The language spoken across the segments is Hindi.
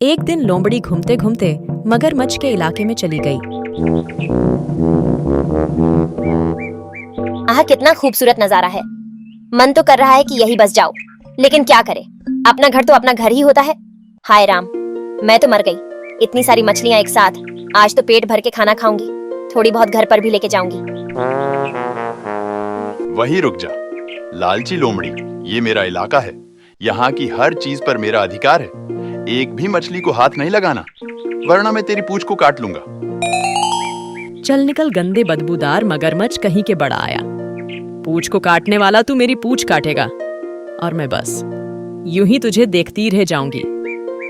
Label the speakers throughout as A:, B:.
A: एक दिन लोमड़ी घूमते घूमते मगरमच्छ के इलाके में चली गई।
B: आह, कितना खूबसूरत नजारा है। मन तो कर रहा है कि यही बस जाओ, लेकिन क्या करे, अपना घर तो अपना घर ही होता है। हाय राम, मैं तो मर गई। इतनी सारी मछलियां एक साथ, आज तो पेट भर के खाना खाऊंगी। थोड़ी बहुत घर पर भी लेके जाऊंगी।
C: वहीं रुक जा, लालची लोमड़ी। ये मेरा इलाका है, यहाँ की हर चीज पर मेरा अधिकार है। एक भी मछली को हाथ नहीं लगाना, वरना मैं तेरी पूंछ को काट लूंगा।
A: चल निकल गंदे बदबूदार मगरमच्छ कहीं के बड़ा आया। पूंछ को काटने वाला तू मेरी पूंछ काटेगा, और मैं बस यूं ही तुझे देखती रह जाऊंगी।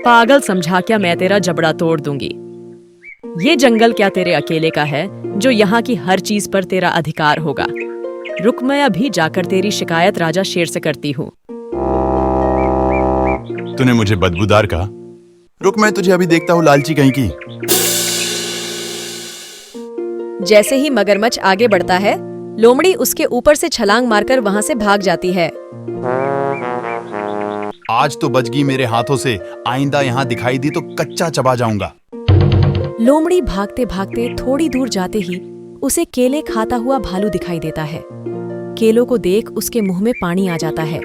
A: पागल समझा क्या मैं तेरा जबड़ा तोड़ दूंगी। ये जंगल क्या तेरे अकेले का है जो यहाँ की हर चीज पर तेरा अधिकार होगा? रुक, मैं अभी जाकर तेरी शिकायत राजा शेर से करती हूँ।
C: तूने मुझे बदबूदार कहा? रुक, मैं तुझे अभी देखता हूँ, लालची कहीं की।
A: जैसे ही मगरमच्छ आगे बढ़ता है, लोमड़ी उसके ऊपर से छलांग मारकर वहां से भाग जाती है।
C: आज तो बच गई मेरे हाथों से, आइंदा यहाँ दिखाई दी तो कच्चा चबा जाऊंगा।
A: लोमड़ी भागते भागते थोड़ी दूर जाते ही उसे केले खाता हुआ भालू दिखाई देता है। केलों को देख उसके मुंह में पानी आ जाता है।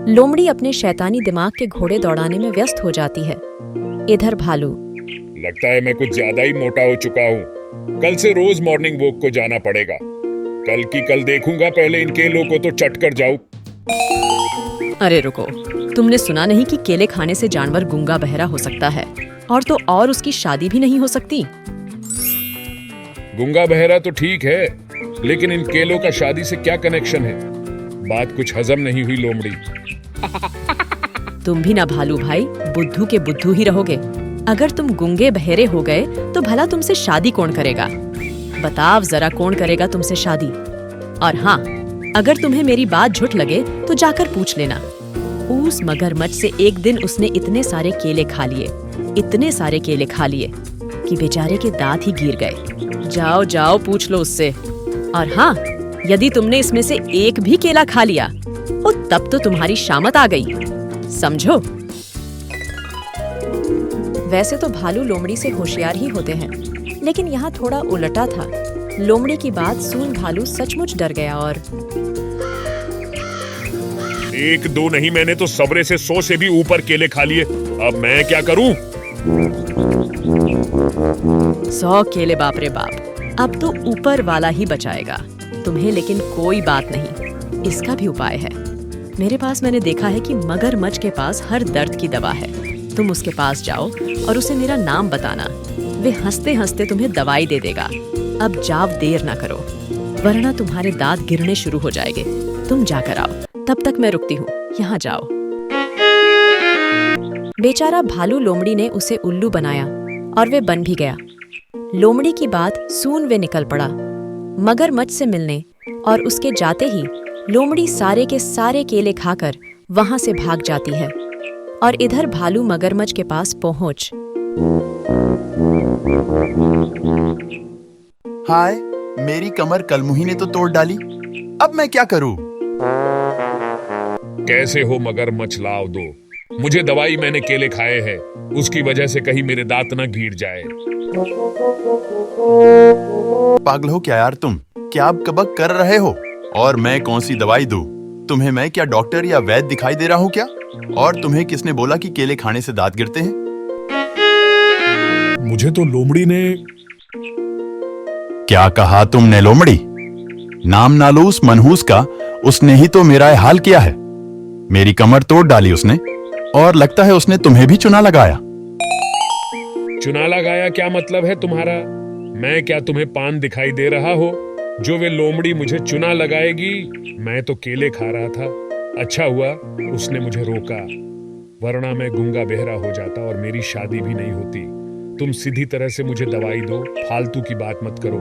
A: लोमड़ी अपने शैतानी दिमाग के घोड़े दौड़ाने में व्यस्त हो जाती है। इधर भालू,
D: लगता है मैं कुछ ज्यादा ही मोटा हो चुका हूँ। कल से रोज मॉर्निंग वॉक को जाना पड़ेगा। कल की कल देखूंगा, पहले इन केलों को तो चट कर जाऊं।
A: अरे रुको, तुमने सुना नहीं कि केले खाने से जानवर गूंगा बहरा हो सकता है? और तो और उसकी शादी भी नहीं हो सकती।
D: गूंगा बहरा तो ठीक है, लेकिन इन केलों का शादी से क्या कनेक्शन है? बात कुछ हजम नहीं हुई लोमड़ी।
A: तुम भी ना भालू भाई, बुद्धू के बुद्धू ही रहोगे। अगर तुम गूंगे बहरे हो गए तो भला तुमसे शादी कौन करेगा? बताओ जरा, कौन करेगा तुमसे शादी? और हाँ, अगर तुम्हें मेरी बात झूठ लगे तो जाकर पूछ लेना। उस मगरमच्छ से एक दिन उसने इतने सारे केले खा लिए, इतने सारे केले खा लिए कि बेचारे के दांत ही गिर गए। जाओ जाओ, पूछ लो उससे। और हाँ, यदि तुमने इसमें से एक भी केला खा लिया तो तब तो तुम्हारी शामत आ गई, समझो। वैसे तो भालू लोमड़ी से होशियार ही होते हैं, लेकिन यहाँ थोड़ा उलटा था। लोमड़ी की बात सुन भालू सचमुच डर गया और
D: एक दो नहीं, मैंने तो सबरे से 100 से भी ऊपर केले खा लिए। अब मैं क्या करूं?
A: 100 केले, बाप रे बाप। अब तो ऊपर वाला ही बचाएगा तुम्हें। लेकिन कोई बात नहीं, इसका भी उपाय है मेरे पास। मैंने देखा है कि मगरमच्छ के पास हर दर्द की दवा है। तुम उसके पास जाओ और उसे मेरा नाम बताना। वे हंसते हंसते तुम्हें दवाई दे देगा। अब जाओ, देर ना करो, वरना तुम्हारे दांत गिरने शुरू हो जाएंगे। तुम जाकर आओ, तब तक मैं रुकती हूँ। यहाँ जाओ। बेचारा भालू लोमड़ी ने उसे उल्लू बनाया और वे बन भी गया। लोमड़ी की बात सुन वे निकल पड़ा मगरमच्छ से मिलने, और उसके जाते ही लोमड़ी सारे के सारे केले खाकर वहां से भाग जाती है। और इधर भालू मगरमच्छ के पास पहुंच,
C: हाय, मेरी कमर कलमुही ने तो तोड़ डाली, अब मैं क्या करूं?
D: कैसे हो मगरमच्छ, लाओ दो मुझे दवाई। मैंने केले खाए हैं, उसकी वजह से कहीं मेरे दांत न गिर जाए।
C: पागल हो क्या यार तुम? क्या आप कबक कर रहे हो? और मैं कौन सी दवाई दूं? तुम्हें मैं क्या डॉक्टर या वैद्य दिखाई दे रहा हूँ क्या? और तुम्हें किसने बोला कि केले खाने से दांत गिरते हैं?
D: मुझे तो लोमड़ी ने।
C: क्या कहा तुमने लोमड़ी? नाम नालूस मनहूस का, उसने ही तो मेरा हाल किया है। मेरी कमर तोड़ डाली उसने, और लगता है उसने तुम्हें भी चुना लगाया।
D: चुना लगाया क्या मतलब है तुम्हारा? मैं क्या तुम्हें पान दिखाई दे रहा हो जो वे लोमड़ी मुझे चुना लगाएगी? मैं तो केले खा रहा था। अच्छा हुआ उसने मुझे रोका, वरना मैं गूंगा बहरा हो जाता और मेरी शादी भी नहीं होती। तुम सीधी तरह से मुझे दवाई दो, फालतू की बात मत करो।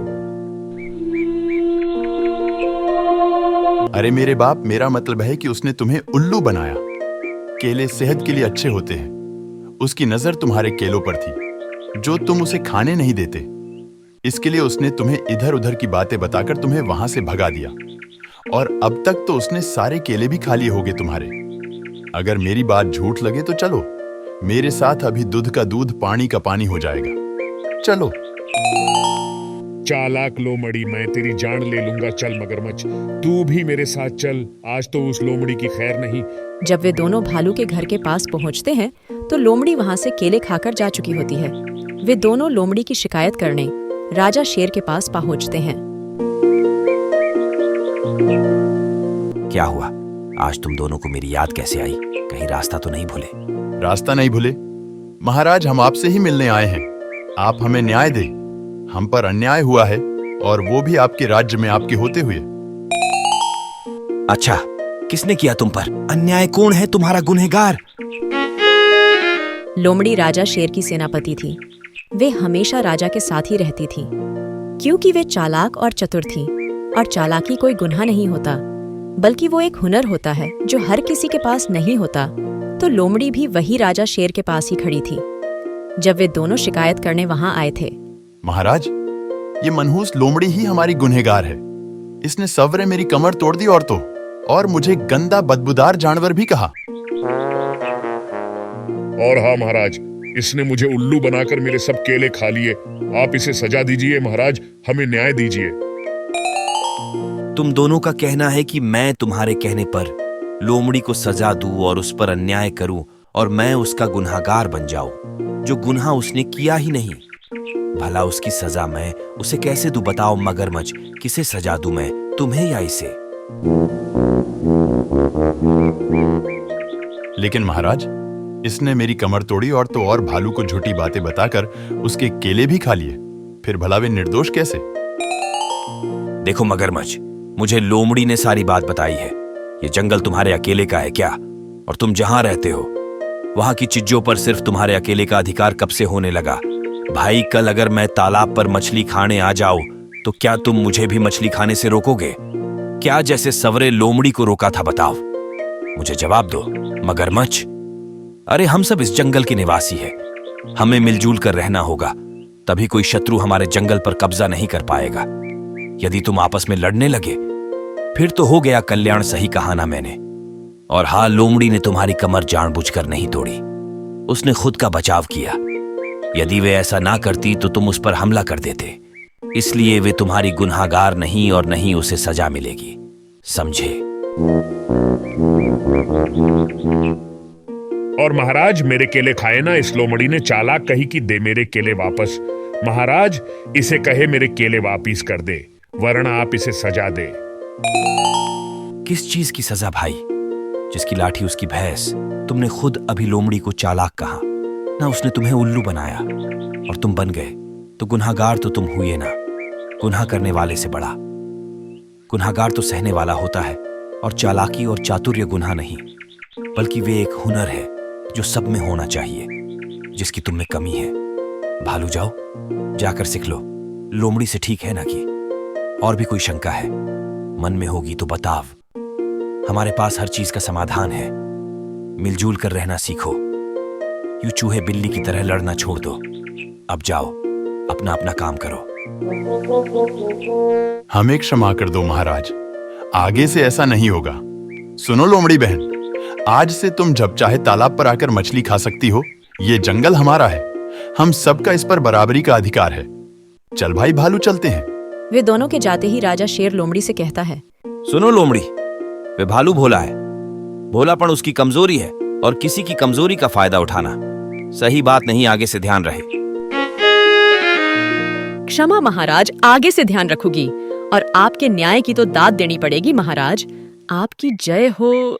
C: अरे मेरे बाप, मेरा मतलब है कि उसने तुम्हें उल्लू बनाया। केले सेहत के लिए अच्छे होते हैं। उसकी नजर तुम्हारे केलों पर थी, जो तुम उसे खाने नहीं देते। इसके लिए उसने तुम्हें इधर उधर की बातें बताकर तुम्हें वहां से भगा दिया। और अब तक तो उसने सारे केले भी खा लिए होंगे तुम्हारे। अगर मेरी बात झूठ लगे तो चलो, मेरे साथ अभी दूध का दूध पानी का पानी हो जाएगा। चलो।
D: चालाक लोमड़ी, मैं तेरी जान ले लूंगा। चल मगरमच्छ, तू भी मेरे साथ चल। आज तो उस लोमड़ी की खैर नहीं।
A: जब वे दोनों भालू के घर के पास पहुंचते हैं तो लोमड़ी वहां से केले खाकर जा चुकी होती है। वे दोनों लोमड़ी की शिकायत करने राजा शेर के पास पहुंचते हैं।
E: क्या हुआ? आज तुम दोनों को मेरी याद कैसे आई? कहीं रास्ता तो नहीं भूले?
C: रास्ता नहीं भूले महाराज, हम आपसे ही मिलने आए हैं। आप हमें न्याय दें। हम पर अन्याय हुआ है, और वो भी आपके राज्य में आपके होते हुए।
E: अच्छा, किसने किया तुम पर अन्याय? कौन है तुम्हारा गुनहगार?
A: लोमड़ी राजा शेर की सेनापति थी। वे हमेशा राजा के साथ ही रहती थी, क्योंकि वे चालाक और चतुर थी। और चालाकी कोई गुनाह नहीं होता, बल्कि वो एक हुनर होता है जो हर किसी के पास नहीं होता। तो लोमड़ी भी वही राजा शेर के पास ही खड़ी थी जब वे दोनों शिकायत करने वहां आए थे।
C: महाराज, ये मनहूस लोमड़ी ही हमारी गुनहगार है। इसने सवरे मेरी कमर तोड़ दी, और मुझे गंदा बदबूदार जानवर भी कहा।
D: और हाँ महाराज, इसने मुझे उल्लू बनाकर मेरे सब केले खा लिए। आप इसे सजा दीजिए महाराज, हमें न्याय दीजिए।
E: तुम दोनों का कहना है कि मैं तुम्हारे कहने पर लोमड़ी को सजा दूं और उस पर अन्याय करूं, और मैं उसका गुनहगार बन जाऊं जो गुनाह उसने किया ही नहीं। भला उसकी सजा मैं उसे कैसे दूं? बताओ मगरमच्छ, किसे सजा दूं मैं, तुम्हें या इसे?
C: लेकिन महाराज, इसने मेरी कमर तोड़ी, और तो और भालू को झूठी बातें बताकर उसके केले भी खा लिए। फिर भला वे निर्दोष कैसे?
E: देखो मगरमच्छ, मुझे लोमड़ी ने सारी बात बताई है। ये जंगल तुम्हारे अकेले का है क्या? और तुम जहां रहते हो वहां की चीजों पर सिर्फ तुम्हारे अकेले का अधिकार कब से होने लगा? भाई, कल अगर मैं तालाब पर मछली खाने आ जाऊं तो क्या तुम मुझे भी मछली खाने से रोकोगे? क्या जैसे सवरे लोमड़ी को रोका था? बताओ, मुझे जवाब दो मगरमच्छ। अरे, हम सब इस जंगल के निवासी हैं। हमें मिलजुल कर रहना होगा, तभी कोई शत्रु हमारे जंगल पर कब्जा नहीं कर पाएगा। यदि तुम आपस में लड़ने लगे फिर तो हो गया कल्याण। सही कहा ना मैंने? और हाँ, लोमड़ी ने तुम्हारी कमर जानबूझकर नहीं तोड़ी, उसने खुद का बचाव किया। यदि वे ऐसा ना करती तो तुम उस पर हमला कर देते। इसलिए वे तुम्हारी गुनहगार नहीं, और नहीं उसे सजा मिलेगी, समझे?
D: और महाराज, मेरे केले खाए ना। इस लोमड़ी ने चालाक कही कि दे मेरे केले वापस। महाराज, इसे कहे मेरे केले वापिस कर दे, वरना आप इसे सजा दे।
E: किस चीज की सजा भाई? जिसकी लाठी उसकी भैंस। तुमने खुद अभी लोमड़ी को चालाक कहा ना, उसने तुम्हें उल्लू बनाया और तुम बन गए। तो गुनहगार तो तुम हुए ना, गुनाह करने वाले से बड़ा। गुनहगार तो सहने वाला होता है, और चालाकी और चातुर्य गुनाह नहीं, बल्कि वे एक हुनर है जो सब में होना चाहिए, जिसकी तुम में कमी है। भालू, जाओ, जाकर सीख लो। लोमड़ी से ठीक है ना? कि और भी कोई शंका है मन में होगी तो बताव। हमारे पास हर चीज का समाधान है। मिलजुल कर रहना सीखो। यूं चूहे बिल्ली की तरह लड़ना छोड़ दो। अब जाओ, अपना अपना काम करो।
C: हमें क्षमा कर दो महाराज, आगे से ऐसा नहीं होगा। सुनो लोमड़ी बहन, आज से तुम जब चाहे तालाब पर आकर मछली खा सकती हो। ये जंगल हमारा है, हम सबका इस पर बराबरी का अधिकार है। चल भाई भालू, चलते हैं।
A: वे दोनों के जाते ही राजा शेर लोमड़ी से कहता है,
E: सुनो लोमड़ी, वे भालू भोला है। भोलापन उसकी कमजोरी है, और किसी की कमजोरी का फायदा उठाना सही बात नहीं। आगे से ध्यान रहे।
A: क्षमा महाराज, आगे से ध्यान रखूंगी, और आपके न्याय की तो दाद देनी पड़ेगी महाराज। आपकी जय हो।